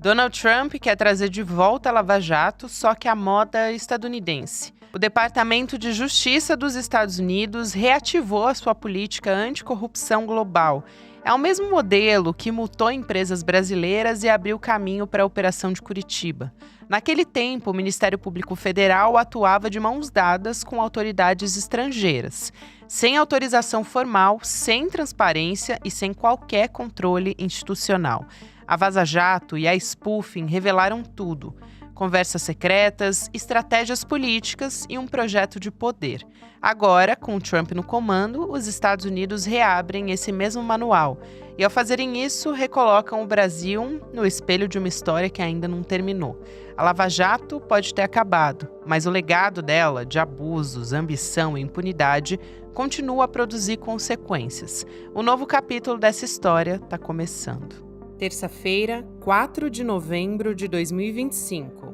Donald Trump quer trazer de volta a Lava Jato, só que a moda estadunidense. O Departamento de Justiça dos Estados Unidos reativou a sua política anticorrupção global. É o mesmo modelo que multou empresas brasileiras e abriu caminho para a Operação de Curitiba. Naquele tempo, o Ministério Público Federal atuava de mãos dadas com autoridades estrangeiras, sem autorização formal, sem transparência e sem qualquer controle institucional. A Vaza Jato e a spoofing revelaram tudo: conversas secretas, estratégias políticas e um projeto de poder. Agora, com Trump no comando, os Estados Unidos reabrem esse mesmo manual e, ao fazerem isso, recolocam o Brasil no espelho de uma história que ainda não terminou. A Lava Jato pode ter acabado, mas o legado dela, de abusos, ambição e impunidade, continua a produzir consequências. O novo capítulo dessa história está começando. Terça-feira, 4 de novembro de 2025.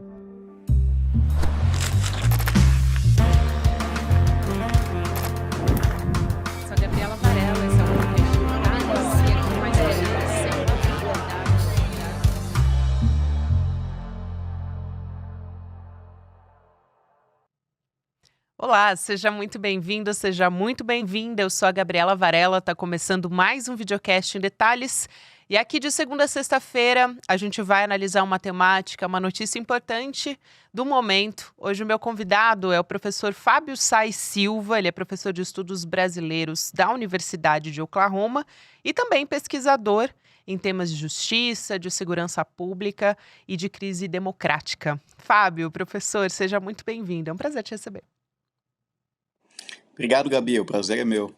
Sou a Gabriela Varela, esse é o podcast Notícia com mais informação. Olá, seja muito bem-vindo, seja muito bem-vinda. Eu sou a Gabriela Varela, está começando mais um videocast em detalhes. E aqui de segunda a sexta-feira a gente vai analisar uma temática, uma notícia importante do momento. Hoje o meu convidado é o professor Fábio Sais Silva, ele é professor de estudos brasileiros da Universidade de Oklahoma e também pesquisador em temas de justiça, de segurança pública e de crise democrática. Fábio, professor, seja muito bem-vindo, é um prazer te receber. Obrigado, Gabi, o prazer é meu.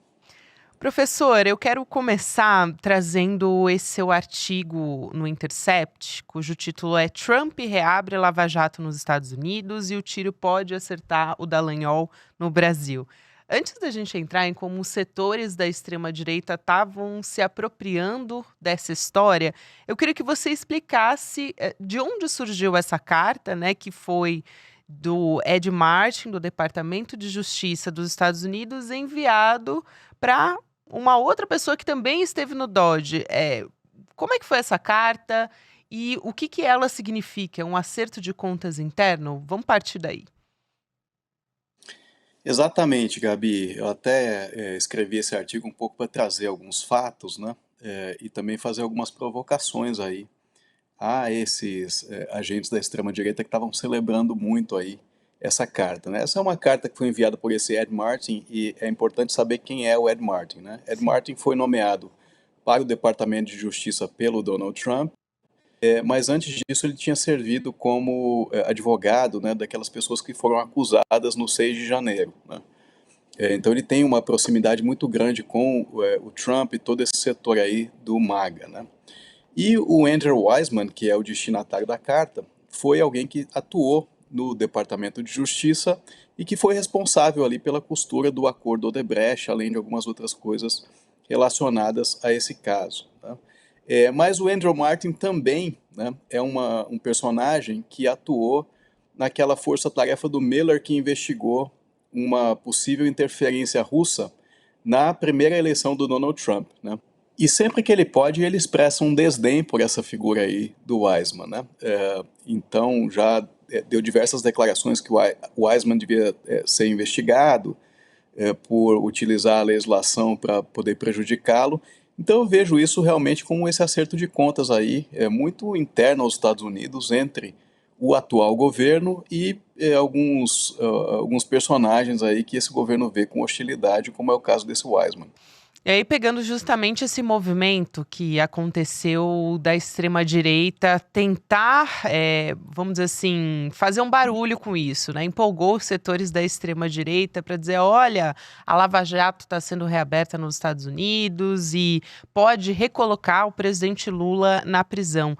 Professor, eu quero começar trazendo esse seu artigo no Intercept, cujo título é Trump reabre Lava Jato nos Estados Unidos e o tiro pode acertar o Dallagnol no Brasil. Antes da gente entrar em como os setores da extrema-direita estavam se apropriando dessa história, eu queria que você explicasse de onde surgiu essa carta, né, que foi do Ed Martin, do Departamento de Justiça dos Estados Unidos, enviado para uma outra pessoa que também esteve no DOJ. Como é que foi essa carta e o que ela significa? É um acerto de contas interno? Vamos partir daí. Exatamente, Gabi. Eu até escrevi esse artigo um pouco para trazer alguns fatos, né? E também fazer algumas provocações aí a esses agentes da extrema-direita que estavam celebrando muito aí essa carta, né? Essa é uma carta que foi enviada por esse Ed Martin e é importante saber quem é o Ed Martin, né? Ed Martin foi nomeado para o Departamento de Justiça pelo Donald Trump, mas antes disso ele tinha servido como advogado, né, daquelas pessoas que foram acusadas no 6 de janeiro, né? Então ele tem uma proximidade muito grande com o Trump e todo esse setor aí do MAGA, né? E o Andrew Weissmann, que é o destinatário da carta, foi alguém que atuou no Departamento de Justiça e que foi responsável ali pela costura do acordo Odebrecht, além de algumas outras coisas relacionadas a esse caso, tá? Mas o Andrew Martin também, né, é um personagem que atuou naquela força-tarefa do Miller que investigou uma possível interferência russa na primeira eleição do Donald Trump, né? E sempre que ele pode, ele expressa um desdém por essa figura aí do Weissmann, né? Então já deu diversas declarações que o Weissmann devia ser investigado por utilizar a legislação para poder prejudicá-lo. Então eu vejo isso realmente como esse acerto de contas aí, muito interno aos Estados Unidos, entre o atual governo e alguns personagens aí que esse governo vê com hostilidade, como é o caso desse Weissmann. E aí, pegando justamente esse movimento que aconteceu da extrema-direita tentar, vamos dizer assim, fazer um barulho com isso, né? Empolgou os setores da extrema-direita para dizer, olha, a Lava Jato está sendo reaberta nos Estados Unidos e pode recolocar o presidente Lula na prisão.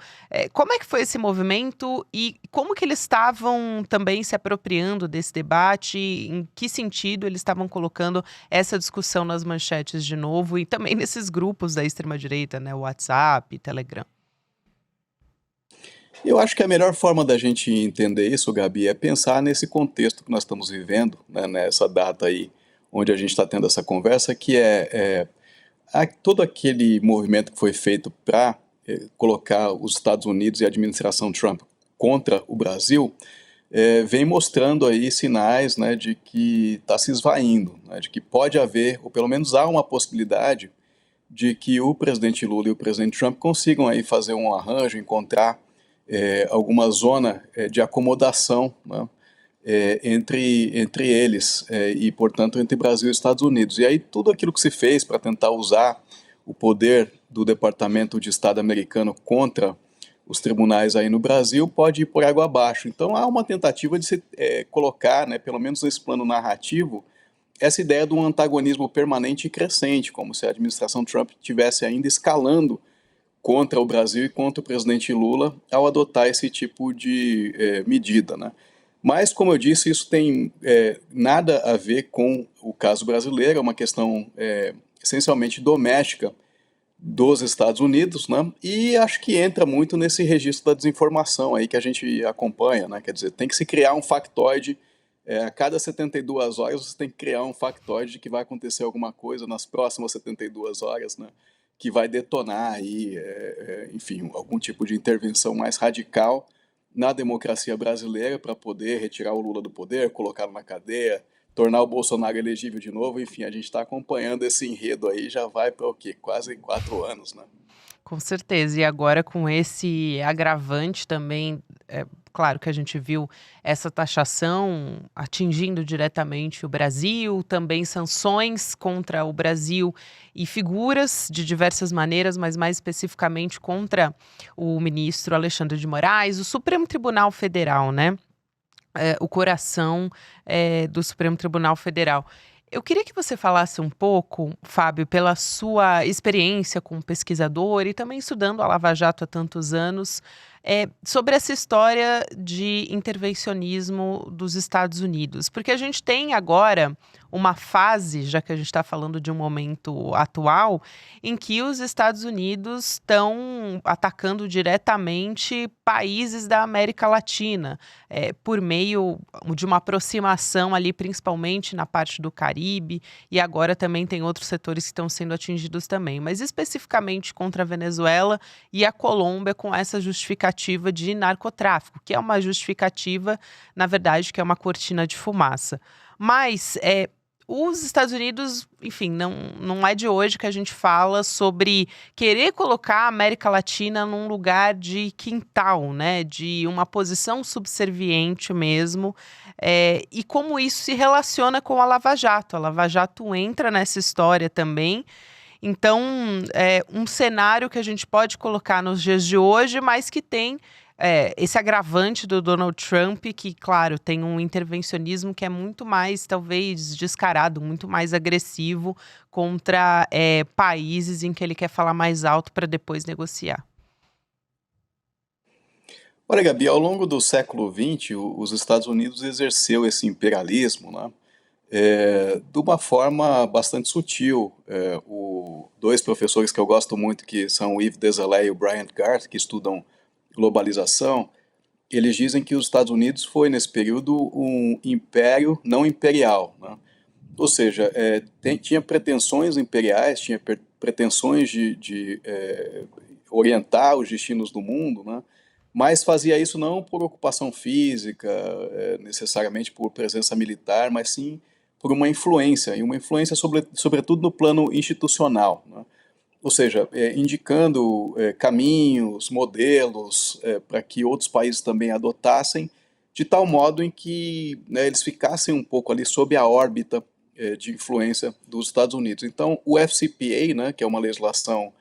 Como é que foi esse movimento e como que eles estavam também se apropriando desse debate? Em que sentido eles estavam colocando essa discussão nas manchetes de novo e também nesses grupos da extrema-direita, né, WhatsApp, Telegram? Eu acho que a melhor forma da gente entender isso, Gabi, é pensar nesse contexto que nós estamos vivendo, né, nessa data aí, onde a gente está tendo essa conversa, que todo aquele movimento que foi feito para colocar os Estados Unidos e a administração Trump contra o Brasil, vem mostrando aí sinais, né, de que está se esvaindo, né, de que pode haver, ou pelo menos há uma possibilidade de que o presidente Lula e o presidente Trump consigam aí fazer um arranjo, encontrar alguma zona de acomodação, né, entre eles e, portanto, entre Brasil e Estados Unidos. E aí tudo aquilo que se fez para tentar usar o poder do Departamento de Estado americano contra os tribunais aí no Brasil pode ir por água abaixo. Então há uma tentativa de se colocar, né, pelo menos nesse plano narrativo, essa ideia de um antagonismo permanente e crescente, como se a administração Trump estivesse ainda escalando contra o Brasil e contra o presidente Lula ao adotar esse tipo de medida, né? Mas, como eu disse, isso tem nada a ver com o caso brasileiro, é uma questão essencialmente doméstica dos Estados Unidos, né? E acho que entra muito nesse registro da desinformação aí que a gente acompanha, né? Quer dizer, tem que se criar um factoide, a cada 72 horas você tem que criar um factoide de que vai acontecer alguma coisa nas próximas 72 horas, né? Que vai detonar aí, enfim, algum tipo de intervenção mais radical na democracia brasileira para poder retirar o Lula do poder, colocá-lo na cadeia, tornar o Bolsonaro elegível de novo. Enfim, a gente está acompanhando esse enredo aí, já vai para o quê? Quase 4 anos, né? Com certeza. E agora com esse agravante também, claro que a gente viu essa taxação atingindo diretamente o Brasil, também sanções contra o Brasil e figuras de diversas maneiras, mas mais especificamente contra o ministro Alexandre de Moraes, o Supremo Tribunal Federal, né? O coração do Supremo Tribunal Federal. Eu queria que você falasse um pouco, Fábio, pela sua experiência como pesquisador e também estudando a Lava Jato há tantos anos, sobre essa história de intervencionismo dos Estados Unidos. Porque a gente tem agora uma fase, já que a gente está falando de um momento atual, em que os Estados Unidos estão atacando diretamente países da América Latina, por meio de uma aproximação ali, principalmente na parte do Caribe, e agora também tem outros setores que estão sendo atingidos também, mas especificamente contra a Venezuela e a Colômbia com essa justificativa de narcotráfico, que é uma justificativa, na verdade, que é uma cortina de fumaça. Mas os Estados Unidos, enfim, não é de hoje que a gente fala sobre querer colocar a América Latina num lugar de quintal, né, de uma posição subserviente mesmo, e como isso se relaciona com a Lava Jato. A Lava Jato entra nessa história também. Então, é um cenário que a gente pode colocar nos dias de hoje, mas que tem esse agravante do Donald Trump, que, claro, tem um intervencionismo que é muito mais, talvez, descarado, muito mais agressivo contra países em que ele quer falar mais alto para depois negociar. Olha, Gabi, ao longo do século XX, os Estados Unidos exerceu esse imperialismo, né, de uma forma bastante sutil. Dois professores que eu gosto muito, que são o Yves Desailly e o Bryant Garth, que estudam globalização, eles dizem que os Estados Unidos foi, nesse período, um império não imperial, né? Ou seja, tinha pretensões imperiais, tinha pretensões de orientar os destinos do mundo, né? Mas fazia isso não por ocupação física, necessariamente por presença militar, mas sim por uma influência, e uma influência sobretudo no plano institucional, né? Ou seja, indicando caminhos, modelos para que outros países também adotassem, de tal modo em que, né, eles ficassem um pouco ali sob a órbita de influência dos Estados Unidos. Então, o FCPA, né, que é uma legislação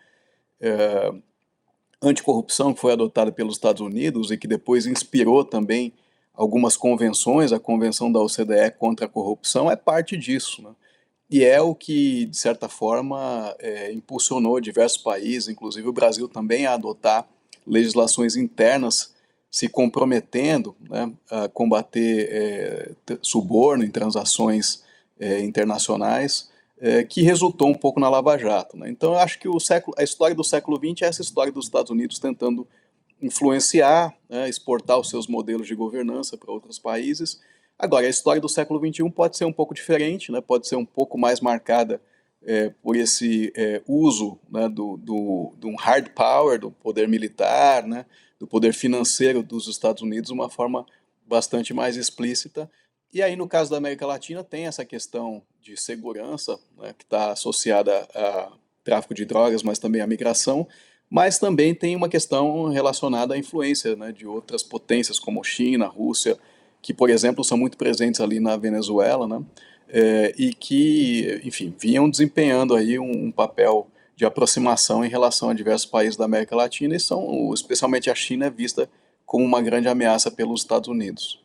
anticorrupção que foi adotada pelos Estados Unidos e que depois inspirou também algumas convenções, a Convenção da OCDE contra a corrupção, é parte disso, né? E é o que, de certa forma, impulsionou diversos países, inclusive o Brasil também, a adotar legislações internas, se comprometendo, né, a combater suborno em transações internacionais, que resultou um pouco na Lava Jato, né? Então, eu acho que a história do século XX é essa história dos Estados Unidos tentando influenciar, né, exportar os seus modelos de governança para outros países. Agora, a história do século XXI pode ser um pouco diferente, né? Pode ser um pouco mais marcada por esse uso, né, do hard power, do poder militar, né, do poder financeiro dos Estados Unidos, de uma forma bastante mais explícita. E aí, no caso da América Latina, tem essa questão de segurança, né, que está associada a tráfico de drogas, mas também à migração, mas também tem uma questão relacionada à influência, né, de outras potências como China, Rússia, que, por exemplo, são muito presentes ali na Venezuela, né, e que, enfim, vinham desempenhando aí um papel de aproximação em relação a diversos países da América Latina e são, especialmente a China, é vista como uma grande ameaça pelos Estados Unidos.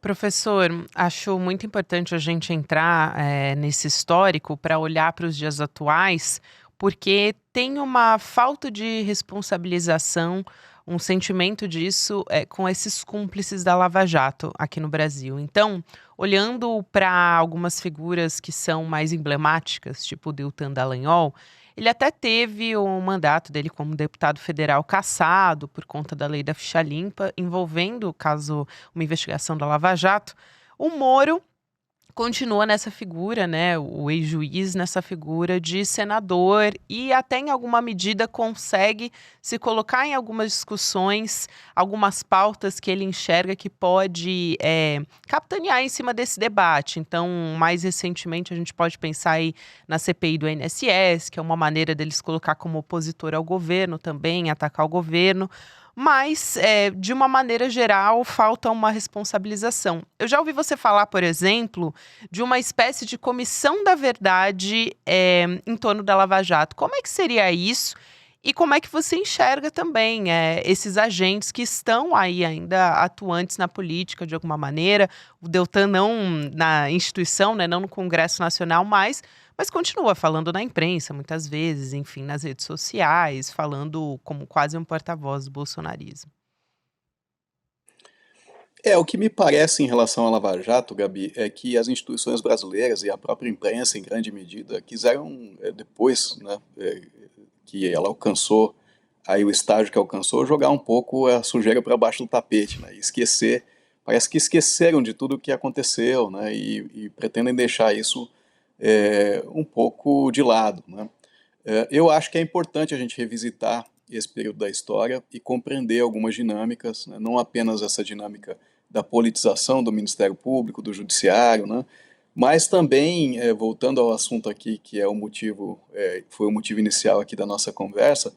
Professor, acho muito importante a gente entrar, nesse histórico para olhar para os dias atuais, porque tem uma falta de responsabilização, um sentimento disso, com esses cúmplices da Lava Jato aqui no Brasil. Então, olhando para algumas figuras que são mais emblemáticas, tipo o Deltan Dallagnol, ele até teve o mandato dele como deputado federal cassado por conta da lei da ficha limpa, envolvendo o caso uma investigação da Lava Jato. O Moro continua nessa figura, né, o ex-juiz nessa figura de senador e até em alguma medida consegue se colocar em algumas discussões, algumas pautas que ele enxerga que pode capitanear em cima desse debate. Então, mais recentemente, a gente pode pensar aí na CPI do INSS, que é uma maneira deles colocar como opositor ao governo também, atacar o governo. Mas, de uma maneira geral, falta uma responsabilização. Eu já ouvi você falar, por exemplo, de uma espécie de comissão da verdade, em torno da Lava Jato. Como é que seria isso? E como é que você enxerga também, esses agentes que estão aí ainda atuantes na política de alguma maneira? O Deltan não na instituição, né, não no Congresso Nacional mais, mas continua falando na imprensa muitas vezes, enfim, nas redes sociais, falando como quase um porta-voz do bolsonarismo. O que me parece em relação à Lava Jato, Gabi, é que as instituições brasileiras e a própria imprensa, em grande medida, quiseram, depois, né, que ela alcançou aí o estágio que alcançou, jogar um pouco a sujeira para baixo do tapete, né, e esquecer, parece que esqueceram de tudo o que aconteceu, né, e pretendem deixar isso um pouco de lado, né. Eu acho que é importante a gente revisitar esse período da história e compreender algumas dinâmicas, né, não apenas essa dinâmica da politização do Ministério Público, do Judiciário, né, mas também, voltando ao assunto aqui, que é o motivo, foi o motivo inicial aqui da nossa conversa,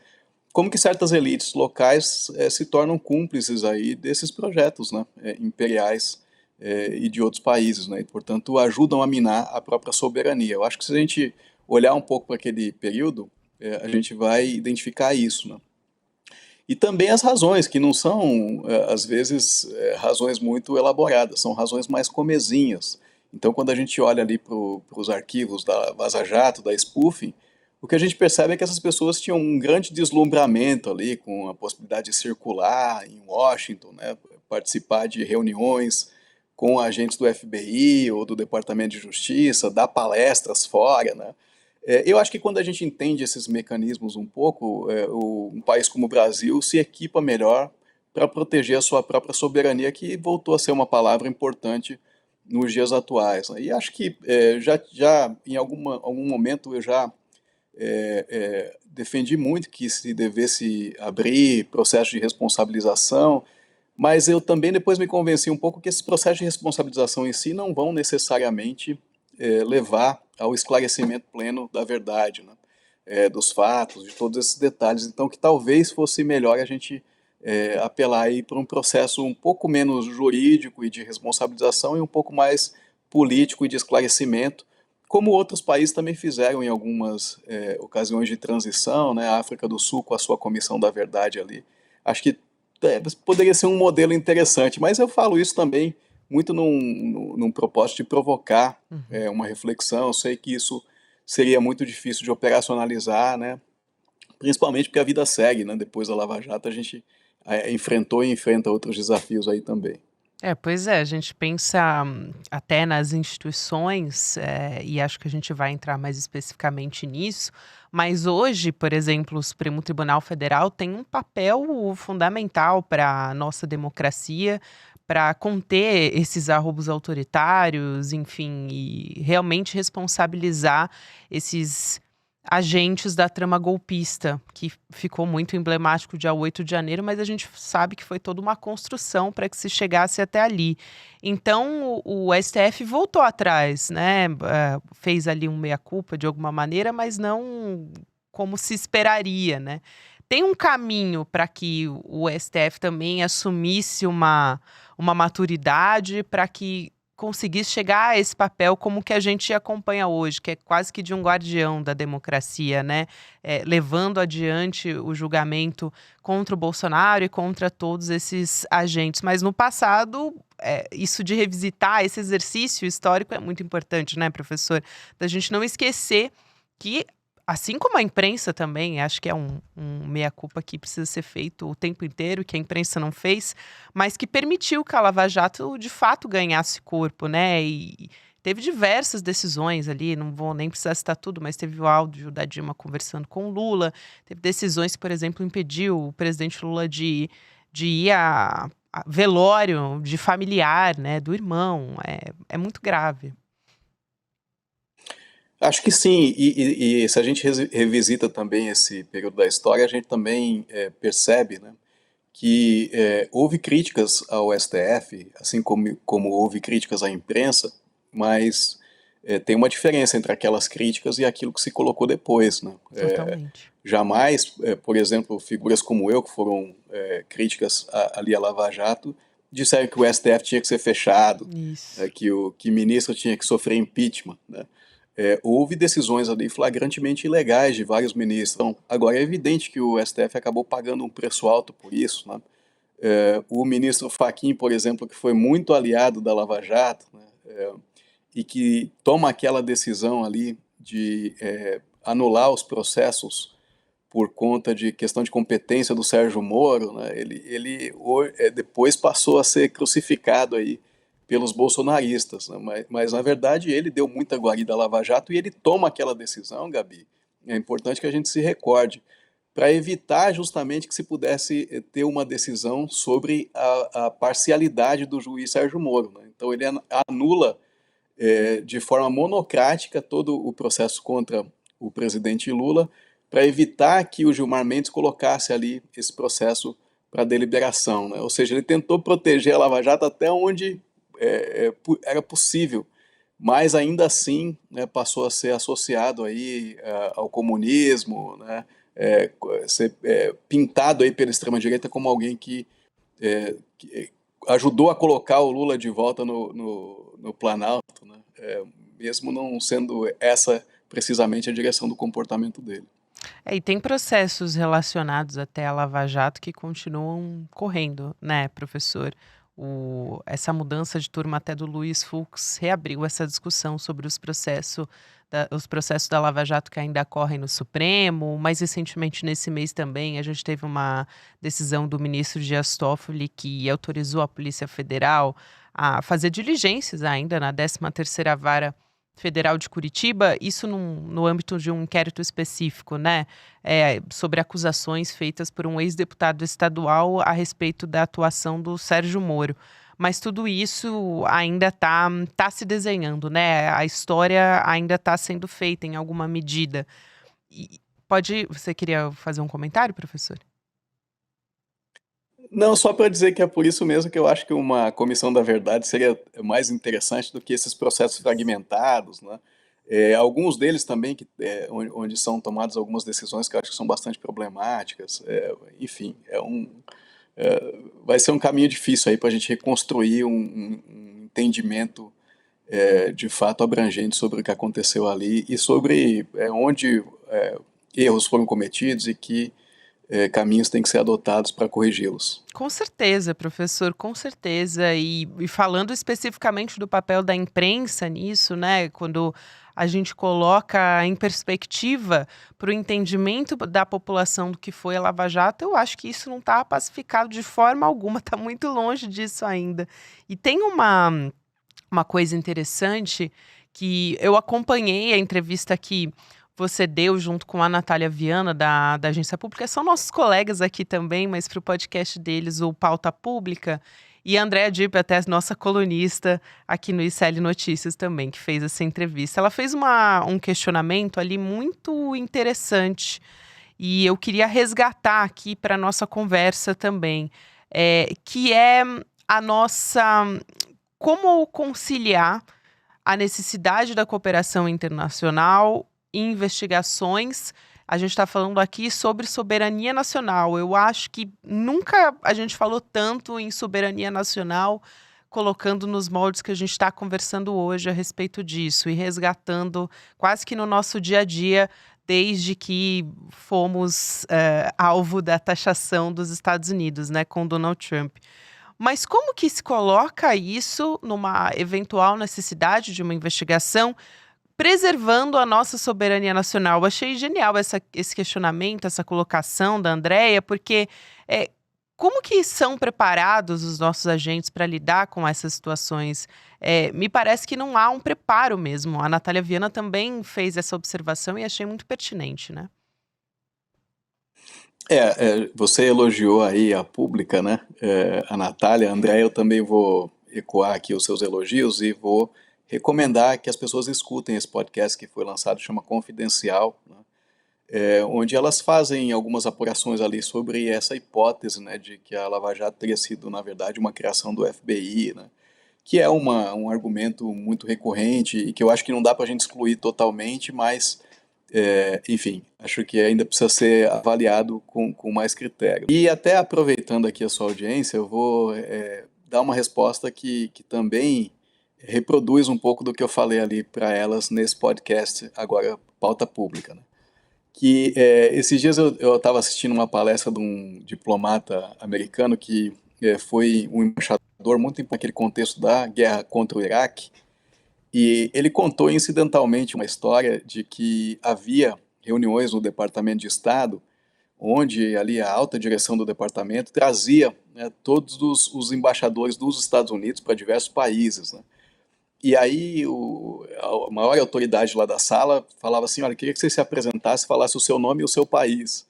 como que certas elites locais se tornam cúmplices aí desses projetos, né, imperiais e de outros países, né, e portanto ajudam a minar a própria soberania. Eu acho que se a gente olhar um pouco para aquele período, a gente vai identificar isso, né. E também as razões, que não são, às vezes, razões muito elaboradas, são razões mais comezinhas. Então, quando a gente olha ali para os arquivos da Vaza Jato, da spoofing, o que a gente percebe é que essas pessoas tinham um grande deslumbramento ali com a possibilidade de circular em Washington, né, participar de reuniões com agentes do FBI ou do Departamento de Justiça, dar palestras fora, né. Eu acho que quando a gente entende esses mecanismos um pouco, um país como o Brasil se equipa melhor para proteger a sua própria soberania, que voltou a ser uma palavra importante nos dias atuais, né. E acho que já em algum momento eu já defendi muito que se devesse abrir processo de responsabilização, mas eu também depois me convenci um pouco que esses processos de responsabilização em si não vão necessariamente levar ao esclarecimento pleno da verdade, né? Dos fatos, de todos esses detalhes. Então, que talvez fosse melhor a gente apelar aí para um processo um pouco menos jurídico e de responsabilização e um pouco mais político e de esclarecimento, como outros países também fizeram em algumas ocasiões de transição, né? A África do Sul com a sua Comissão da Verdade ali. Acho que poderia ser um modelo interessante, mas eu falo isso também muito num propósito de provocar Uhum. uma reflexão. Eu sei que isso seria muito difícil de operacionalizar, né? Principalmente porque a vida segue, né? Depois da Lava Jato a gente enfrentou e enfrenta outros desafios aí também. Pois é, a gente pensa até nas instituições, e acho que a gente vai entrar mais especificamente nisso, mas hoje, por exemplo, o Supremo Tribunal Federal tem um papel fundamental para a nossa democracia, para conter esses arroubos autoritários, enfim, e realmente responsabilizar esses agentes da trama golpista, que ficou muito emblemático dia 8 de janeiro, mas a gente sabe que foi toda uma construção para que se chegasse até ali. Então, o STF voltou atrás, né? Fez ali um meia-culpa de alguma maneira, mas não como se esperaria, né? Tem um caminho para que o STF também assumisse uma maturidade para que conseguisse chegar a esse papel como que a gente acompanha hoje, que é quase que de um guardião da democracia, né? Levando adiante o julgamento contra o Bolsonaro e contra todos esses agentes. Mas no passado, isso de revisitar esse exercício histórico é muito importante, né, professor? Da gente não esquecer que, assim como a imprensa também, acho que é um meia-culpa que precisa ser feito o tempo inteiro, que a imprensa não fez, mas que permitiu que a Lava Jato, de fato, ganhasse corpo, né? E teve diversas decisões ali, não vou nem precisar citar tudo, mas teve o áudio da Dilma conversando com o Lula, teve decisões que, por exemplo, impediu o presidente Lula de ir a velório de familiar, né, do irmão. É muito grave. Acho que sim, e se a gente revisita também esse período da história, a gente também percebe, né, que houve críticas ao STF, assim como houve críticas à imprensa, mas tem uma diferença entre aquelas críticas e aquilo que se colocou depois, né? Totalmente. Jamais, por exemplo, figuras como eu, que foram críticas ali à Lava Jato, disseram que o STF tinha que ser fechado, Isso. que ministro tinha que sofrer impeachment, né? Houve decisões ali flagrantemente ilegais de vários ministros. Então, agora é evidente que o STF acabou pagando um preço alto por isso, né? O ministro Fachin, por exemplo, que foi muito aliado da Lava Jato, né? E que toma aquela decisão ali de anular os processos por conta de questão de competência do Sérgio Moro, né? Ele depois passou a ser crucificado aí pelos bolsonaristas, né? Mas, na verdade, ele deu muita guarida à Lava Jato e ele toma aquela decisão, Gabi. É importante que a gente se recorde, para evitar justamente que se pudesse ter uma decisão sobre a parcialidade do juiz Sérgio Moro, né? Então ele anula de forma monocrática todo o processo contra o presidente Lula, para evitar que o Gilmar Mendes colocasse ali esse processo para deliberação, né? Ou seja, ele tentou proteger a Lava Jato até onde era possível, mas ainda assim, né, passou a ser associado aí ao comunismo, né, ser pintado aí pela extrema-direita como alguém que ajudou a colocar o Lula de volta no Planalto, né, mesmo não sendo essa precisamente a direção do comportamento dele. E tem processos relacionados até a Lava Jato que continuam correndo, né, professor? Essa mudança de turma até do Luiz Fux reabriu essa discussão sobre os processos da Lava Jato que ainda correm no Supremo. Mais recentemente, nesse mês também, a gente teve uma decisão do ministro Dias Toffoli que autorizou a Polícia Federal a fazer diligências ainda na 13ª Vara Federal de Curitiba, isso no âmbito de um inquérito específico, né? Sobre acusações feitas por um ex-deputado estadual a respeito da atuação do Sérgio Moro. Mas tudo isso ainda tá se desenhando, né? A história ainda está sendo feita em alguma medida. Você queria fazer um comentário, professor? Não, só para dizer que é por isso mesmo que eu acho que uma comissão da verdade seria mais interessante do que esses processos fragmentados, né? Alguns deles também, onde são tomadas algumas decisões que eu acho que são bastante problemáticas. Enfim, vai ser um caminho difícil aí para a gente reconstruir um entendimento de fato abrangente sobre o que aconteceu ali e sobre onde erros foram cometidos e que caminhos têm que ser adotados para corrigi-los. Com certeza, professor, com certeza. E falando especificamente do papel da imprensa nisso, né? Quando a gente coloca em perspectiva para o entendimento da população do que foi a Lava Jato, eu acho que isso não está pacificado de forma alguma, está muito longe disso ainda. E tem uma coisa interessante que eu acompanhei a entrevista que você deu junto com a Natália Viana, da Agência Pública. São nossos colegas aqui também, mas para o podcast deles, o Pauta Pública. E a Andrea Dipp, até nossa colunista aqui no ICL Notícias também, que fez essa entrevista. Ela fez um questionamento ali muito interessante e eu queria resgatar aqui para a nossa conversa também, que é a nossa... Como conciliar a necessidade da cooperação internacional e investigações. A gente está falando aqui sobre soberania nacional. Eu acho que nunca a gente falou tanto em soberania nacional, colocando nos moldes que a gente está conversando hoje a respeito disso e resgatando quase que no nosso dia a dia, desde que fomos alvo da taxação dos Estados Unidos, né, com Donald Trump. Mas como que se coloca isso numa eventual necessidade de uma investigação, preservando a nossa soberania nacional? Eu achei genial esse questionamento, essa colocação da Andrea, porque como que são preparados os nossos agentes para lidar com essas situações? Me parece que não há um preparo mesmo. A Natália Viana também fez essa observação e achei muito pertinente, né? Você elogiou aí a pública, né? A Natália, a André, eu também vou ecoar aqui os seus elogios e vou recomendar que as pessoas escutem esse podcast que foi lançado, chama Confidencial, né? Onde elas fazem algumas apurações ali sobre essa hipótese, né, de que a Lava Jato teria sido, na verdade, uma criação do FBI, né? Que é um argumento muito recorrente e que eu acho que não dá para a gente excluir totalmente, mas enfim, acho que ainda precisa ser avaliado com mais critério. E até aproveitando aqui a sua audiência, eu vou dar uma resposta que também reproduz um pouco do que eu falei ali para elas nesse podcast, agora Pauta Pública, né? Que esses dias eu estava assistindo uma palestra de um diplomata americano que foi um embaixador muito importante naquele contexto da guerra contra o Iraque, e ele contou incidentalmente uma história de que havia reuniões no Departamento de Estado, onde ali a alta direção do departamento trazia, né, todos os embaixadores dos Estados Unidos para diversos países, né? E aí a maior autoridade lá da sala falava assim, olha, queria que você se apresentasse, falasse o seu nome e o seu país.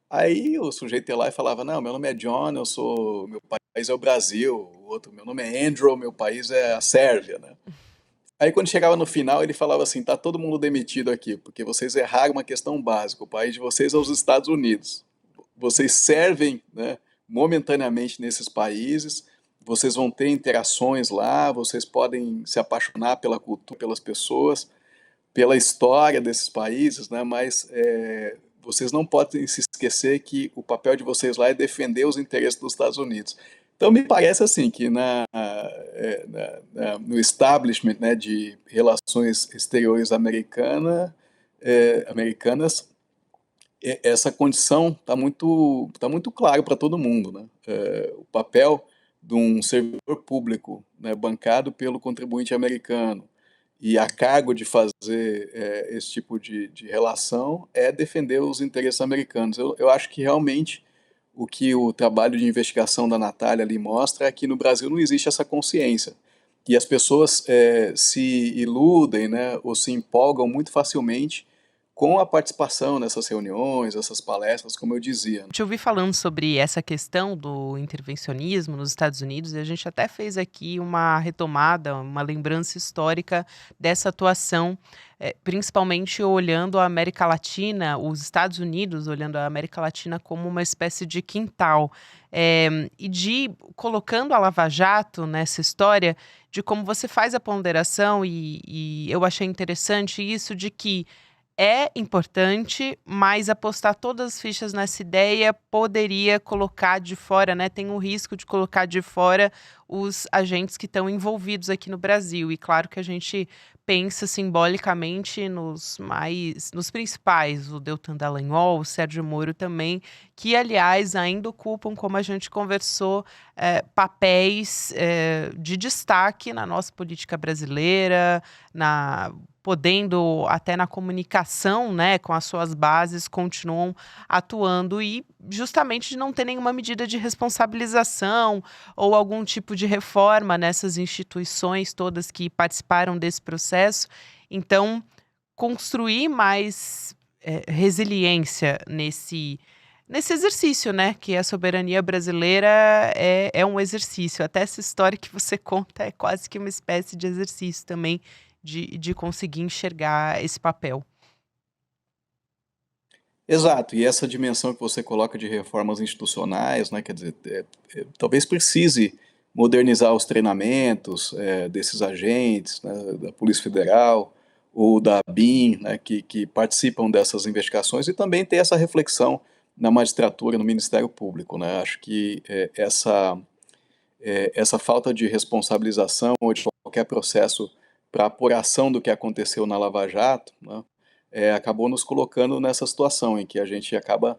Aí o sujeito ia lá e falava, não, meu nome é John, meu país é o Brasil, o outro, meu nome é Andrew, meu país é a Sérvia, né? Aí quando chegava no final, ele falava assim, tá todo mundo demitido aqui, porque vocês erraram uma questão básica, o país de vocês é os Estados Unidos. Vocês servem, né, momentaneamente nesses países, vocês vão ter interações lá, vocês podem se apaixonar pela cultura, pelas pessoas, pela história desses países, né, mas vocês não podem se esquecer que o papel de vocês lá é defender os interesses dos Estados Unidos. Então me parece assim que no establishment, né, de relações exteriores americanas, essa condição tá muito claro para todo mundo, né? O papel de um servidor público, né, bancado pelo contribuinte americano e a cargo de fazer esse tipo de relação é defender os interesses americanos. Eu acho que realmente o que o trabalho de investigação da Natália ali mostra é que no Brasil não existe essa consciência. E as pessoas se iludem, né, ou se empolgam muito facilmente com a participação nessas reuniões, essas palestras, como eu dizia. Te ouvi falando sobre essa questão do intervencionismo nos Estados Unidos e a gente até fez aqui uma retomada, uma lembrança histórica dessa atuação, principalmente olhando a América Latina, os Estados Unidos olhando a América Latina como uma espécie de quintal, colocando a Lava Jato nessa história, de como você faz a ponderação e eu achei interessante isso de que é importante, mas apostar todas as fichas nessa ideia poderia colocar de fora, né? Tem o risco de colocar de fora os agentes que estão envolvidos aqui no Brasil. E claro que a gente pensa simbolicamente nos principais, o Deltan Dallagnol, o Sérgio Moro também, que aliás ainda ocupam, como a gente conversou, papéis de destaque na nossa política brasileira, podendo até na comunicação, né, com as suas bases, continuam atuando e justamente de não ter nenhuma medida de responsabilização ou algum tipo de reforma nessas instituições todas que participaram desse processo. Então, construir mais resiliência nesse exercício, né? Que a soberania brasileira é um exercício. Até essa história que você conta é quase que uma espécie de exercício também de conseguir enxergar esse papel. Exato, e essa dimensão que você coloca de reformas institucionais, né, quer dizer, talvez precise modernizar os treinamentos desses agentes, né, da Polícia Federal ou da BIM, né, que participam dessas investigações e também ter essa reflexão na magistratura, no Ministério Público, né? Acho que essa falta de responsabilização ou de qualquer processo para apuração do que aconteceu na Lava Jato, né, acabou nos colocando nessa situação em que a gente acaba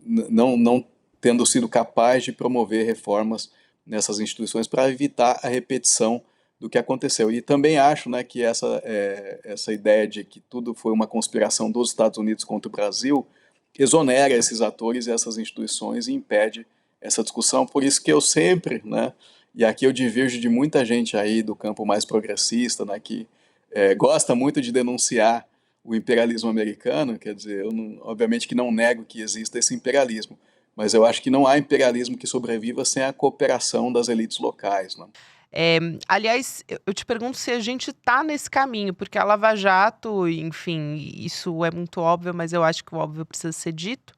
não tendo sido capaz de promover reformas nessas instituições para evitar a repetição do que aconteceu. E também acho, né, que essa ideia de que tudo foi uma conspiração dos Estados Unidos contra o Brasil exonera esses atores e essas instituições e impede essa discussão. Por isso que eu sempre, né, e aqui eu divirjo de muita gente aí do campo mais progressista, né, que gosta muito de denunciar o imperialismo americano. Quer dizer, eu não, obviamente que não nego que exista esse imperialismo, mas eu acho que não há imperialismo que sobreviva sem a cooperação das elites locais, né? É, aliás, eu te pergunto se a gente está nesse caminho, porque a Lava Jato, enfim, isso é muito óbvio, mas eu acho que o óbvio precisa ser dito,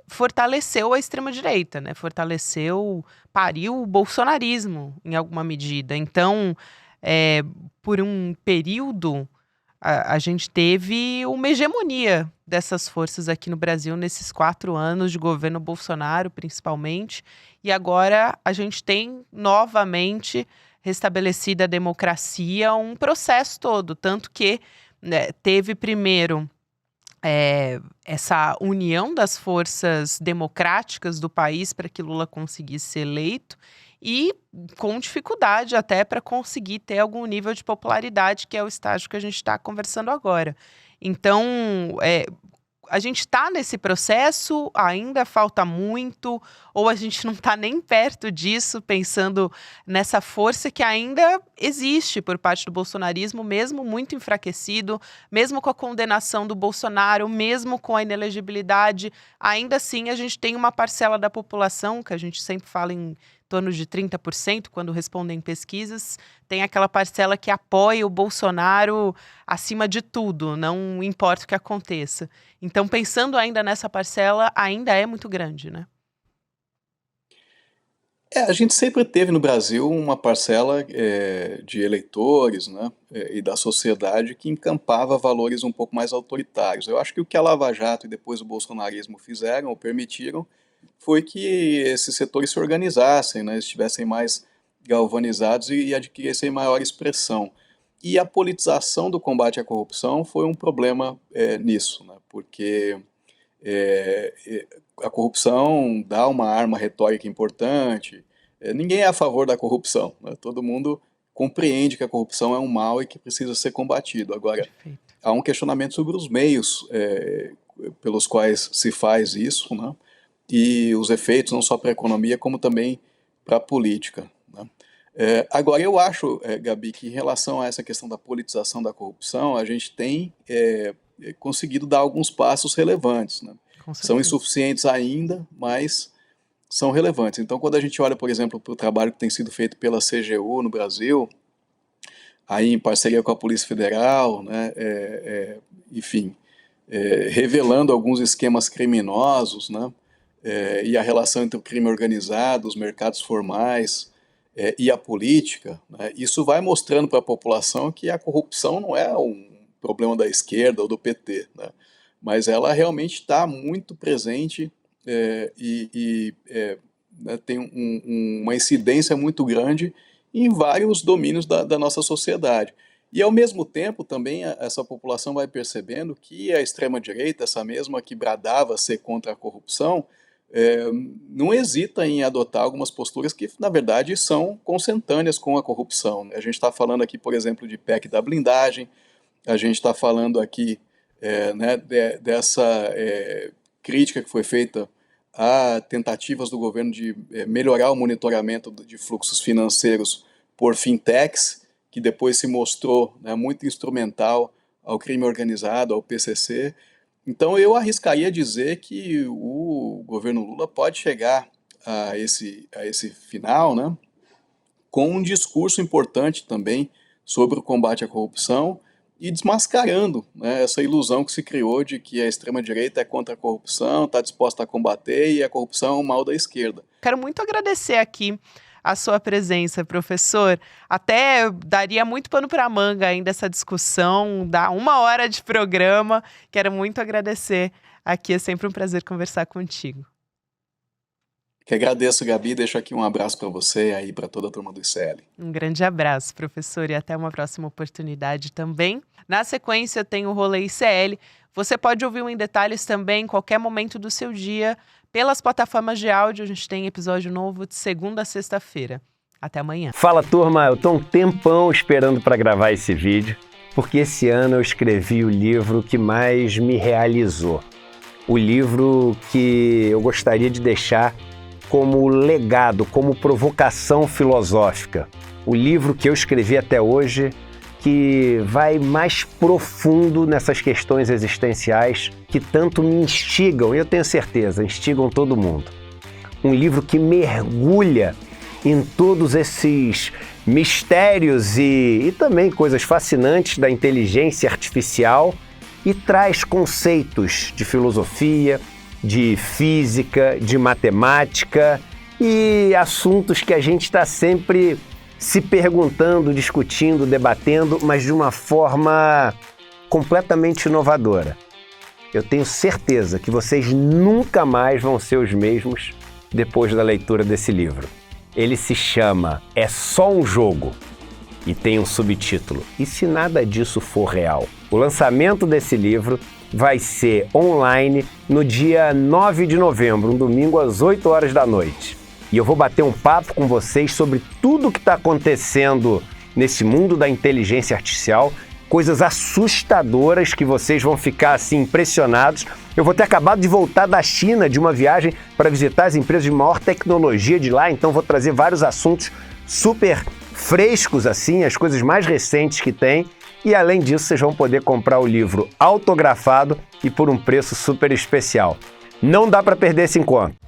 fortaleceu a extrema-direita, né? Fortaleceu, pariu o bolsonarismo em alguma medida. Então, é, por um período, a gente teve uma hegemonia dessas forças aqui no Brasil nesses 4 anos de governo Bolsonaro, principalmente, e agora a gente tem novamente restabelecida a democracia, um processo todo, tanto que, né, teve primeiro essa união das forças democráticas do país para que Lula conseguisse ser eleito e com dificuldade até para conseguir ter algum nível de popularidade, que é o estágio que a gente está conversando agora. Então, a gente está nesse processo, ainda falta muito, ou a gente não está nem perto disso, pensando nessa força que ainda existe por parte do bolsonarismo, mesmo muito enfraquecido, mesmo com a condenação do Bolsonaro, mesmo com a inelegibilidade, ainda assim a gente tem uma parcela da população, que a gente sempre fala em torno de 30%, quando respondem pesquisas, tem aquela parcela que apoia o Bolsonaro acima de tudo, não importa o que aconteça. Então, pensando ainda nessa parcela, ainda é muito grande, né? A gente sempre teve no Brasil uma parcela de eleitores, né, e da sociedade que encampava valores um pouco mais autoritários. Eu acho que o que a Lava Jato e depois o bolsonarismo fizeram ou permitiram foi que esses setores se organizassem, né, estivessem mais galvanizados e adquirissem maior expressão. E a politização do combate à corrupção foi um problema nisso, né, porque é, é, a corrupção dá uma arma retórica importante. Ninguém é a favor da corrupção, né? Todo mundo compreende que a corrupção é um mal e que precisa ser combatido. Agora, Perfeito. há um questionamento sobre os meios pelos quais se faz isso, né? E os efeitos não só para a economia, como também para a política, né? Agora, eu acho, Gabi, que em relação a essa questão da politização da corrupção, a gente tem conseguido dar alguns passos relevantes, né? Com São certeza. insuficientes ainda, mas são relevantes. Então, quando a gente olha, por exemplo, para o trabalho que tem sido feito pela CGU no Brasil, aí em parceria com a Polícia Federal, né, enfim, revelando alguns esquemas criminosos, né, e a relação entre o crime organizado, os mercados formais e a política, né, isso vai mostrando para a população que a corrupção não é um problema da esquerda ou do PT, né, mas ela realmente está muito presente né, tem uma incidência muito grande em vários domínios da nossa sociedade. E, ao mesmo tempo, também essa população vai percebendo que a extrema-direita, essa mesma que bradava ser contra a corrupção, é, não hesita em adotar algumas posturas que, na verdade, são consentâneas com a corrupção. A gente está falando aqui, por exemplo, de PEC da blindagem, a gente está falando aqui né, dessa crítica que foi feita a tentativas do governo de melhorar o monitoramento de fluxos financeiros por fintechs, que depois se mostrou, né, muito instrumental ao crime organizado, ao PCC. Então eu arriscaria dizer que o governo Lula pode chegar a esse final, né, com um discurso importante também sobre o combate à corrupção e desmascarando, né, essa ilusão que se criou de que a extrema-direita é contra a corrupção, está disposta a combater e a corrupção é um mal da esquerda. Quero muito agradecer aqui a sua presença, professor. Até daria muito pano para manga ainda essa discussão, dá 1 hora de programa. Quero muito agradecer aqui, é sempre um prazer conversar contigo. Que agradeço, Gabi, deixo aqui um abraço para você e aí para toda a turma do ICL. Um grande abraço, professor, e até uma próxima oportunidade também. Na sequência, tem o Rolê ICL. Você pode ouvir Em Detalhes também em qualquer momento do seu dia. Pelas plataformas de áudio, a gente tem episódio novo de segunda a sexta-feira. Até amanhã. Fala, turma, eu tô um tempão esperando para gravar esse vídeo, porque esse ano eu escrevi o livro que mais me realizou. O livro que eu gostaria de deixar como legado, como provocação filosófica. O livro que eu escrevi até hoje que vai mais profundo nessas questões existenciais que tanto me instigam, e eu tenho certeza, instigam todo mundo. Um livro que mergulha em todos esses mistérios e também coisas fascinantes da inteligência artificial e traz conceitos de filosofia, de física, de matemática e assuntos que a gente está sempre se perguntando, discutindo, debatendo, mas de uma forma completamente inovadora. Eu tenho certeza que vocês nunca mais vão ser os mesmos depois da leitura desse livro. Ele se chama É Só um Jogo e tem um subtítulo: E se nada disso for real? O lançamento desse livro vai ser online no dia 9 de novembro, um domingo às 8 horas da noite. E eu vou bater um papo com vocês sobre tudo o que está acontecendo nesse mundo da inteligência artificial, coisas assustadoras que vocês vão ficar assim impressionados. Eu vou ter acabado de voltar da China de uma viagem para visitar as empresas de maior tecnologia de lá, então vou trazer vários assuntos super frescos assim, as coisas mais recentes que tem. E além disso, vocês vão poder comprar o livro autografado e por um preço super especial. Não dá para perder esse encontro.